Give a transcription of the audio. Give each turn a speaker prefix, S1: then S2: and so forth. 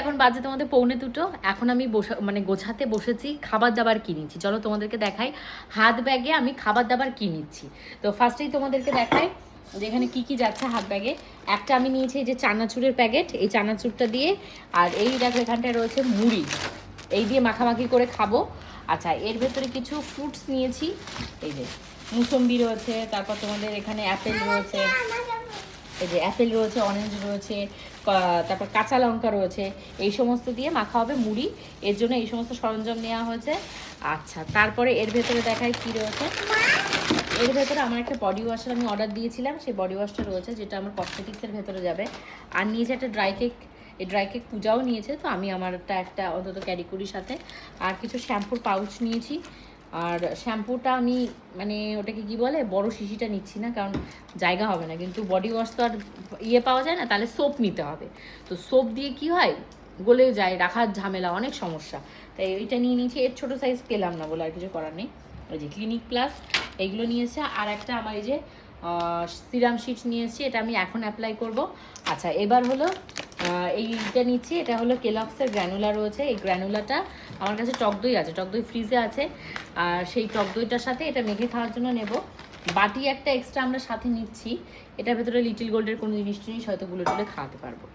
S1: এখন বাজে তোমাদের 1:45। এখন আমি মানে গোছাতে বসেছি, খাবার দাবার কিনেছি। চলো তোমাদেরকে দেখাই হাত ব্যাগে আমি খাবার দাবার কিনেছি। তো ফার্স্টেই তোমাদেরকে দেখাই যেখানে কি কি যাচ্ছে হাত ব্যাগে। একটা আমি নিয়েছি এই যে চানাচুরের প্যাকেট, এই চানাচুরটা দিয়ে, আর এই দেখো এখানটায় রয়েছে মুড়ি, এই দিয়ে মাখামাখি করে খাবো। আচ্ছা, এর ভেতরে কিছু ফ্রুটস নিয়েছি, এই যে মুসম্বি রয়েছে, তারপর তোমাদের এখানে অ্যাপেল রয়েছে, এই যে অ্যাপেল রয়েছে, অরেঞ্জ রয়েছে, তারপর কাঁচা লঙ্কা রয়েছে, এই সমস্ত দিয়ে মাখা হবে মুড়ি, এর জন্য এই সমস্ত সরঞ্জাম নেওয়া হয়েছে। আচ্ছা, তারপরে এর ভেতরে দেখায় কি রয়েছে। এর ভেতরে আমার একটা বডি ওয়াশার আমি অর্ডার দিয়েছিলাম, সেই বডি ওয়াশটা রয়েছে যেটা আমার কসমেটিক্সের ভেতরে যাবে। আর নিয়েছে একটা ড্রাই কেক, এই ড্রাই কেক পূজাও নিয়েছে, তো আমি আমারটা একটা অন্তত ক্যারি করি সাথে। আর কিছু শ্যাম্পুর পাউচ নিয়েছি। আর শ্যাম্পুটা আমি মানে ওটাকে কি বলে, বড় শিশিটা নিচ্ছি না, কারণ জায়গা হবে না। কিন্তু বডি ওয়াশ তো আর পাওয়া যায় না, তাহলে সোপ নিতে হবে। তো সোপ দিয়ে কি হয়, গলে যায়, রাখার ঝামেলা, অনেক সমস্যা, তাই ওইটা নিয়ে নিয়েছি। এর ছোটো সাইজ পেলাম না বলে আর কিছু করার নেই। ওই যে ক্লিনিক প্লাস এইগুলো নিয়েছে। আর একটা আমার এই যে সিরাম শিট নিয়েছি, এটা আমি এখন অ্যাপ্লাই করব। আচ্ছা, এবার হলো এইটা নিচ্ছি, এটা হলো কেলগসের গ্র্যানুলা রয়েছে। এই গ্র্যানুলাটা আমার কাছে টক দই আছে, টক দই ফ্রিজে আছে, আর সেই টক দইটার সাথে এটা মেখে খাওয়ার জন্য নেব। বাটি একটা এক্সট্রা আমরা সাথে নিচ্ছি, এটার ভেতরে লিটিল গোল্ডের কোনো জিনিস হয়তো গুলো টুলে খাওয়াতে পারবো।